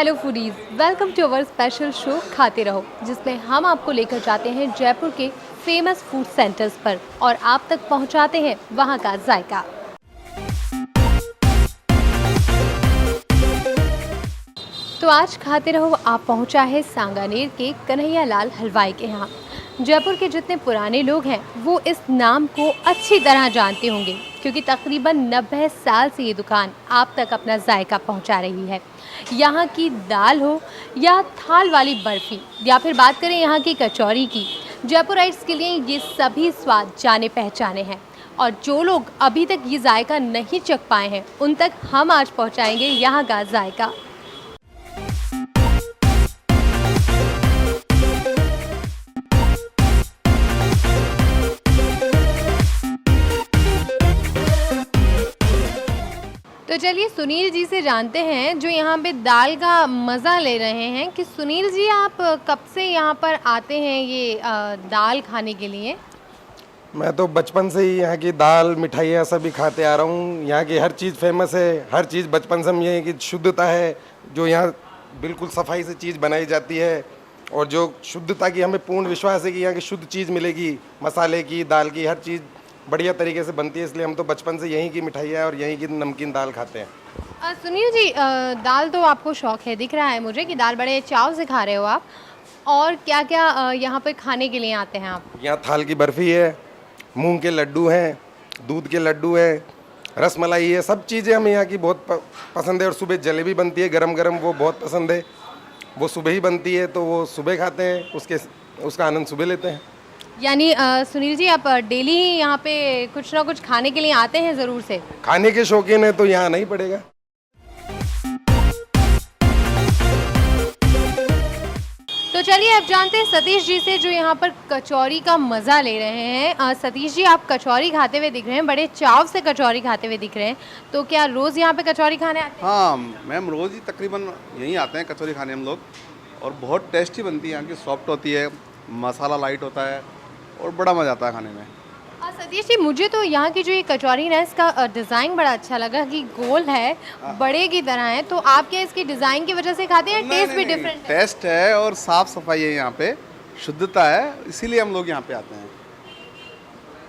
Hello foodies, welcome to our special show खाते रहो, जिसमें हम आपको लेकर जाते हैं जयपुर के फेमस फूड सेंटर्स पर और आप तक पहुंचाते हैं वहां का जायका। तो आज खाते रहो आप पहुंचा है सांगानेर के कन्हैया लाल हलवाई के यहाँ। जयपुर के जितने पुराने लोग हैं वो इस नाम को अच्छी तरह जानते होंगे, क्योंकि तकरीबन 90 साल से ये दुकान आप तक अपना जायका पहुंचा रही है। यहाँ की दाल हो या थाल वाली बर्फ़ी या फिर बात करें यहाँ की कचौरी की, जयपुराइट्स के लिए ये सभी स्वाद जाने पहचाने हैं। और जो लोग अभी तक ये जायका नहीं चख पाए हैं उन तक हम आज पहुँचाएँगे यहाँ का जायका। तो चलिए सुनील जी से जानते हैं जो यहाँ पे दाल का मज़ा ले रहे हैं कि सुनील जी आप कब से यहाँ पर आते हैं ये दाल खाने के लिए? मैं तो बचपन से ही यहाँ की दाल मिठाइयाँ सभी खाते आ रहा हूँ। यहाँ की हर चीज़ फेमस है, हर चीज़ बचपन से हम ये है कि शुद्धता है, जो यहाँ बिल्कुल सफाई से चीज़ बनाई जाती है और जो शुद्धता की हमें पूर्ण विश्वास है कि यहाँ की शुद्ध चीज़ मिलेगी। मसाले की, दाल की, हर चीज़ बढ़िया तरीके से बनती है, इसलिए हम तो बचपन से यहीं की मिठाइयाँ और यहीं की नमकीन दाल खाते हैं। सुनील जी, दाल तो आपको शौक है, दिख रहा है मुझे कि दाल बड़े चाव से खा रहे हो आप। और क्या क्या यहाँ पर खाने के लिए आते हैं आप? यहाँ थाल की बर्फ़ी है, मूंग के लड्डू हैं, दूध के लड्डू हैं, रसमलाई है, सब चीज़ें हमें यहाँ की बहुत पसंद है। और सुबह जलेबी बनती है गरम गरम, वो बहुत पसंद है। वो सुबह ही बनती है तो वो सुबह खाते हैं, उसका आनंद सुबह लेते हैं। यानी सुनील जी आप डेली ही यहाँ पे कुछ ना कुछ खाने के लिए आते हैं ज़रूर से? खाने के शौकीन है तो यहाँ नहीं पड़ेगा। तो चलिए अब जानते हैं सतीश जी से जो यहाँ पर कचौरी का मज़ा ले रहे हैं। सतीश जी आप कचौरी खाते हुए दिख रहे हैं, बड़े चाव से कचौरी खाते हुए दिख रहे हैं, तो क्या रोज़ यहाँ पे कचौरी खाने आते हैं? हाँ मैम, रोज़ ही तकरीबन यहीं आते हैं कचौरी खाने हम लोग। और बहुत टेस्टी बनती है, यहाँ की सॉफ्ट होती है, मसाला लाइट होता है और बड़ा मज़ा आता है खाने में। सतीश जी मुझे तो यहाँ की जो ये कचौरी ना, इसका डिज़ाइन बड़ा अच्छा लगा कि गोल है, बड़े की तरह है। तो आप क्या इसकी डिज़ाइन की वजह से खाते हैं? टेस्ट भी डिफरेंट है? टेस्ट है और साफ़ सफाई है, यहाँ पे शुद्धता है, इसीलिए हम लोग यहाँ पे आते हैं।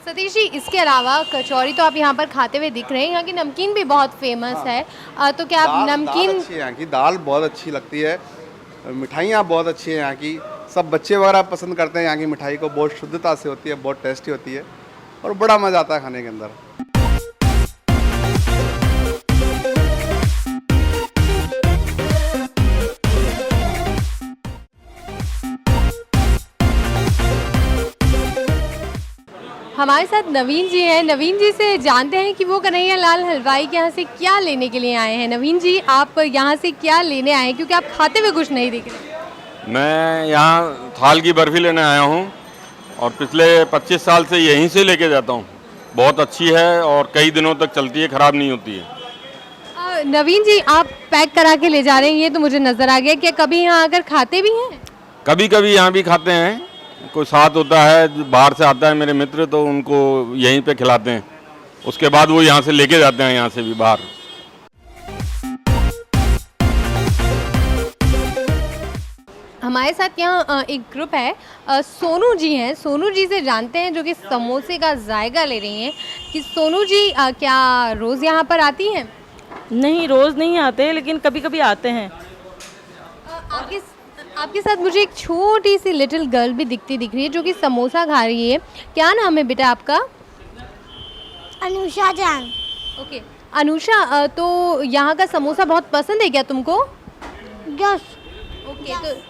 सतीश जी इसके अलावा कचौरी तो आप यहाँ पर खाते हुए दिख रहे हैं, यहाँ की नमकीन भी बहुत फेमस है। तो क्या आप नमकीन? दाल अच्छी है यहाँ की, दाल बहुत अच्छी लगती है, मिठाइयाँ बहुत अच्छी है यहाँ की, सब बच्चे वगैरह पसंद करते हैं यहाँ की मिठाई को। बहुत शुद्धता से होती है, बहुत टेस्टी होती है और बड़ा मज़ा आता है खाने के अंदर। हमारे साथ नवीन जी हैं। नवीन जी से जानते हैं कि वो कन्हैया लाल हलवाई के यहाँ से क्या लेने के लिए आए हैं। नवीन जी आप यहाँ से क्या लेने आए हैं, क्योंकि आप खाते हुए कुछ नहीं दिख रहे? मैं यहाँ थाल की बर्फ़ी लेने आया हूँ और पिछले 25 साल से यहीं से लेके जाता हूँ। बहुत अच्छी है और कई दिनों तक चलती है, ख़राब नहीं होती है। नवीन जी आप पैक करा के ले जा रहे हैं, ये तो मुझे नज़र आ गया। क्या कभी यहाँ आकर खाते भी हैं? कभी कभी यहाँ भी खाते हैं, कोई साथ होता है, बाहर से आता है मेरे मित्र तो उनको यहीं पे खिलाते हैं, उसके बाद वो यहाँ से लेके जाते हैं, यहाँ से भी बाहर। हमारे साथ यहाँ एक ग्रुप है, सोनू जी हैं। सोनू जी से जानते हैं जो कि समोसे का जायका ले रही हैं कि सोनू जी क्या रोज़ यहाँ पर आती हैं? नहीं, रोज़ नहीं आते, लेकिन कभी कभी आते हैं। आपके साथ मुझे एक छोटी सी लिटिल गर्ल भी दिख रही है जो कि समोसा खा रही है। क्या नाम है बेटा आपका? अनुषा जान। ओके अनुषा, तो यहाँ का समोसा बहुत पसंद है क्या तुमको? यस। ओके तो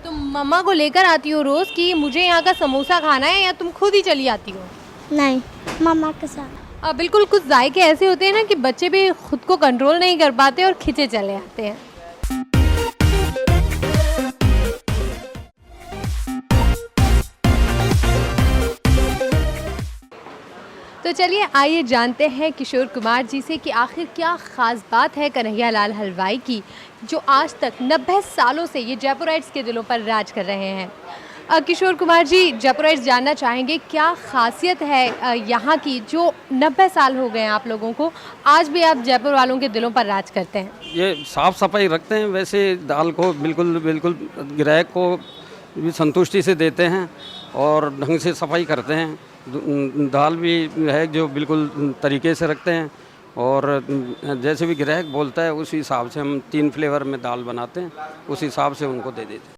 तुम मम्मा को लेकर आती हो रोज़ कि मुझे यहाँ का समोसा खाना है, या तुम खुद ही चली आती हो? नहीं, मम्मा के साथ। बिल्कुल, कुछ जायके ऐसे होते हैं ना कि बच्चे भी खुद को कंट्रोल नहीं कर पाते और खिंचे चले आते हैं। तो चलिए आइए जानते हैं किशोर कुमार जी से कि आखिर क्या ख़ास बात है कन्हैया लाल हलवाई की, जो आज तक 90 सालों से ये जयपुराइट्स के दिलों पर राज कर रहे हैं। किशोर कुमार जी, जयपुराइट्स जानना चाहेंगे क्या खासियत है यहाँ की जो 90 साल हो गए हैं आप लोगों को, आज भी आप जयपुर वालों के दिलों पर राज करते हैं? ये साफ़ सफाई रखते हैं, वैसे दाल को बिल्कुल बिल्कुल ग्राहक को भी संतुष्टि से देते हैं और ढंग से सफाई करते हैं। दाल भी है जो बिल्कुल तरीके से रखते हैं और जैसे भी ग्राहक बोलता है उस हिसाब से हम 3 फ्लेवर में दाल बनाते हैं, उस हिसाब से उनको दे देते हैं।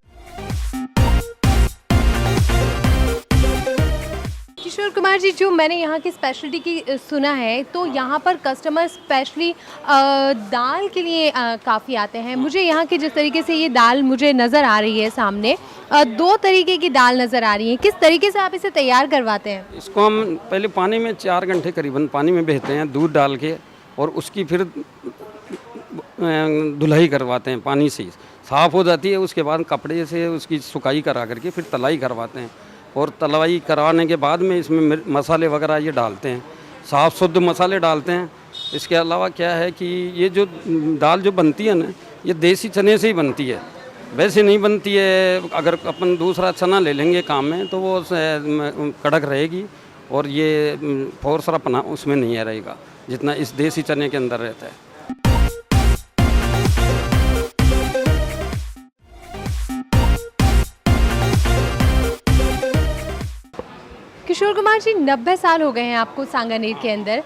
किशोर कुमार जी, जो मैंने यहाँ की स्पेशलिटी की सुना है तो यहाँ पर कस्टमर स्पेशली दाल के लिए काफ़ी आते हैं। मुझे यहाँ की जिस तरीके से ये दाल मुझे नज़र आ रही है सामने, 2 तरीके की दाल नज़र आ रही है, किस तरीके से आप इसे तैयार करवाते हैं? इसको हम पहले पानी में 4 घंटे करीबन पानी में भेजते हैं दूध डाल के, और उसकी फिर धुलाई करवाते हैं, पानी से साफ़ हो जाती है। उसके बाद कपड़े से उसकी सुखाई करा करके फिर तलाई करवाते हैं, और तलाई करवाने के बाद में इसमें मसाले वगैरह ये डालते हैं, साफ़ शुद्ध मसाले डालते हैं। इसके अलावा क्या है कि ये जो दाल जो बनती है ना, ये देसी चने से ही बनती है, वैसे नहीं बनती है। अगर अपन दूसरा चना ले लेंगे काम में तो वो कड़क रहेगी और ये फोर्सरापना उसमें नहीं रहेगा जितना इस देसी चने के अंदर रहता है। किशोर कुमार जी, 90 साल हो गए हैं आपको सांगानेर के अंदर।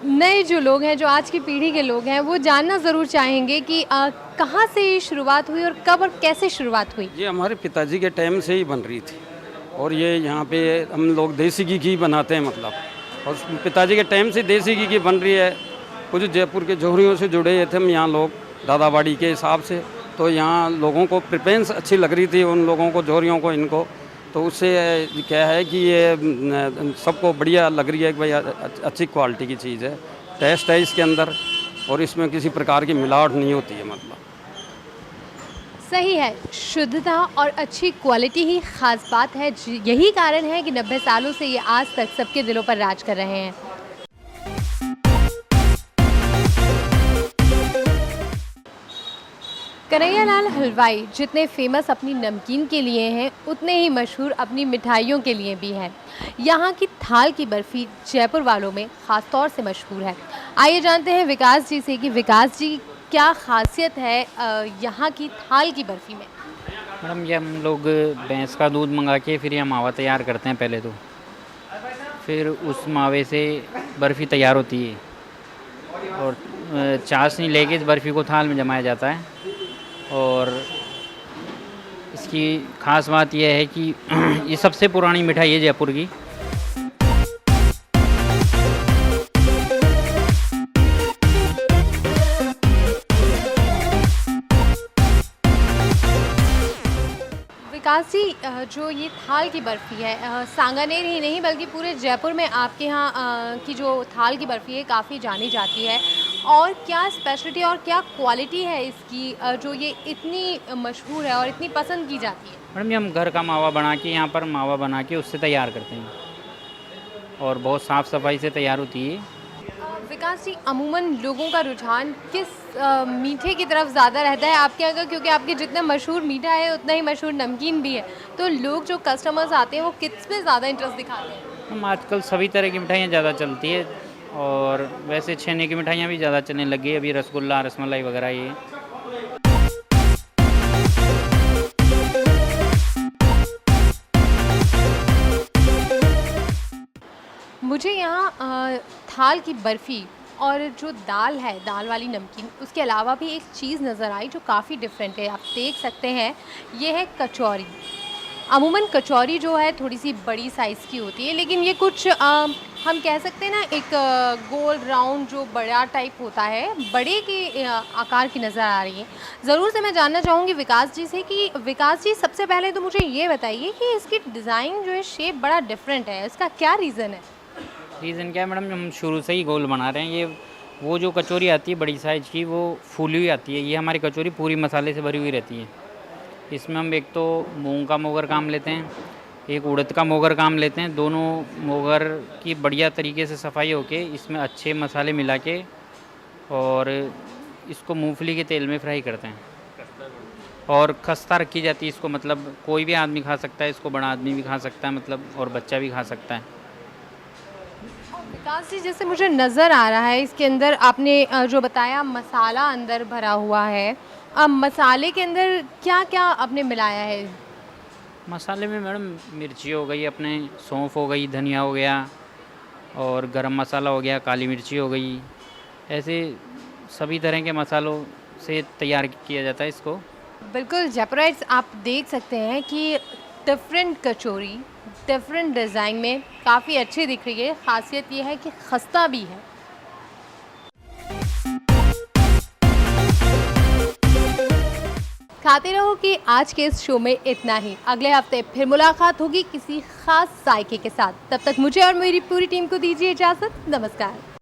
नए जो लोग हैं, जो आज की पीढ़ी के लोग हैं, वो जानना ज़रूर चाहेंगे कि कहाँ से ये शुरुआत हुई और कब और कैसे शुरुआत हुई? ये हमारे पिताजी के टाइम से ही बन रही थी, और ये यहाँ पे हम लोग देसी घी बनाते हैं, मतलब, और पिताजी के टाइम से देसी घी बन रही है। कुछ जयपुर के जोहरियों से जुड़े थे हम यहाँ लोग, दादाबाड़ी के हिसाब से, तो यहाँ लोगों को प्रेफरेंस अच्छी लग रही थी, उन लोगों को, जोहरियों को, इनको, तो उससे क्या है कि ये सबको बढ़िया लग रही है कि भाई अच्छी क्वालिटी की चीज़ है, टेस्ट है इसके अंदर, और इसमें किसी प्रकार की मिलावट नहीं होती है। मतलब सही है, शुद्धता और अच्छी क्वालिटी ही ख़ास बात है। यही कारण है कि 90 सालों से ये आज तक सबके दिलों पर राज कर रहे हैं। कन्हैयालाल हलवाई जितने फेमस अपनी नमकीन के लिए हैं, उतने ही मशहूर अपनी मिठाइयों के लिए भी हैं। यहाँ की थाल की बर्फ़ी जयपुर वालों में ख़ास तौर से मशहूर है। आइए जानते हैं विकास जी से कि विकास जी, क्या खासियत है यहाँ की थाल की बर्फ़ी में? मैडम, ये हम लोग भैंस का दूध मंगा के फिर ये मावा तैयार करते हैं पहले तो, फिर उस मावे से बर्फ़ी तैयार होती है, और चाशनी लेके इस बर्फ़ी को थाल में जमाया जाता है। और इसकी ख़ास बात यह है कि ये सबसे पुरानी मिठाई है जयपुर की। विकास जी, जो ये थाल की बर्फ़ी है, सांगानेर ही नहीं बल्कि पूरे जयपुर में आपके यहाँ की जो थाल की बर्फ़ी है काफ़ी जानी जाती है, और क्या स्पेशलिटी और क्या क्वालिटी है इसकी जो ये इतनी मशहूर है और इतनी पसंद की जाती है? मैडम, ये हम घर का मावा बना के, यहाँ पर मावा बना के उससे तैयार करते हैं, और बहुत साफ़ सफाई से तैयार होती है। विकास जी, अमूमन लोगों का रुझान किस मीठे की तरफ ज़्यादा रहता है आपके यहाँ? क्योंकि आपके जितना मशहूर मीठा है उतना ही मशहूर नमकीन भी है, तो लोग जो कस्टमर्स आते हैं वो किस पे ज़्यादा इंटरेस्ट दिखाते हैं? हम आजकल सभी तरह की मिठाइयाँ ज़्यादा चलती है, और वैसे छेने की मिठाइयाँ भी ज़्यादा चलने लगी है, अभी रसगुल्ला, रसमलाई वगैरह ये। मुझे यहाँ थाल की बर्फ़ी और जो दाल है, दाल वाली नमकीन, उसके अलावा भी एक चीज़ नज़र आई जो काफ़ी डिफरेंट है। आप देख सकते हैं, ये है कचौरी। अमूमन कचौरी जो है थोड़ी सी बड़ी साइज़ की होती है, लेकिन ये कुछ हम कह सकते हैं ना, एक गोल राउंड जो बड़ा टाइप होता है, बड़े के आकार की नज़र आ रही है। ज़रूर से मैं जानना चाहूँगी विकास जी से कि विकास जी, सबसे पहले तो मुझे ये बताइए कि इसकी डिज़ाइन जो है, शेप बड़ा डिफरेंट है, इसका क्या रीज़न है? रीज़न क्या है मैडम, हम शुरू से ही गोल बना रहे हैं। ये वो जो कचौरी आती है बड़ी साइज़ की, वो फूली हुई आती है। ये हमारी कचौरी पूरी मसाले से भरी हुई रहती है। इसमें हम एक तो मूंग का मोगर काम लेते हैं, एक उड़द का मोगर काम लेते हैं। दोनों मोगर की बढ़िया तरीके से सफाई होके इसमें अच्छे मसाले मिला के, और इसको मूंगफली के तेल में फ्राई करते हैं। और खस्ता रखी जाती है इसको, मतलब कोई भी आदमी खा सकता है इसको, बड़ा आदमी भी खा सकता है मतलब, और बच्चा भी खा सकता है। विकास जी, जैसे मुझे नज़र आ रहा है इसके अंदर आपने जो बताया मसाला अंदर भरा हुआ है, अब मसाले के अंदर क्या क्या आपने मिलाया है? मसाले में मैडम मिर्ची हो गई, अपने सौंफ हो गई, धनिया हो गया, और गरम मसाला हो गया, काली मिर्ची हो गई, ऐसे सभी तरह के मसालों से तैयार किया जाता है इसको। बिल्कुल जयपुराइट्स, आप देख सकते हैं कि डिफरेंट कचौरी डिफरेंट डिज़ाइन में काफ़ी अच्छी दिख रही है। ख़ासियत ये है कि खस्ता भी है। खाते रहो कि आज के इस शो में इतना ही। अगले हफ्ते फिर मुलाकात होगी किसी खास जायके के साथ। तब तक मुझे और मेरी पूरी टीम को दीजिए इजाज़त। नमस्कार।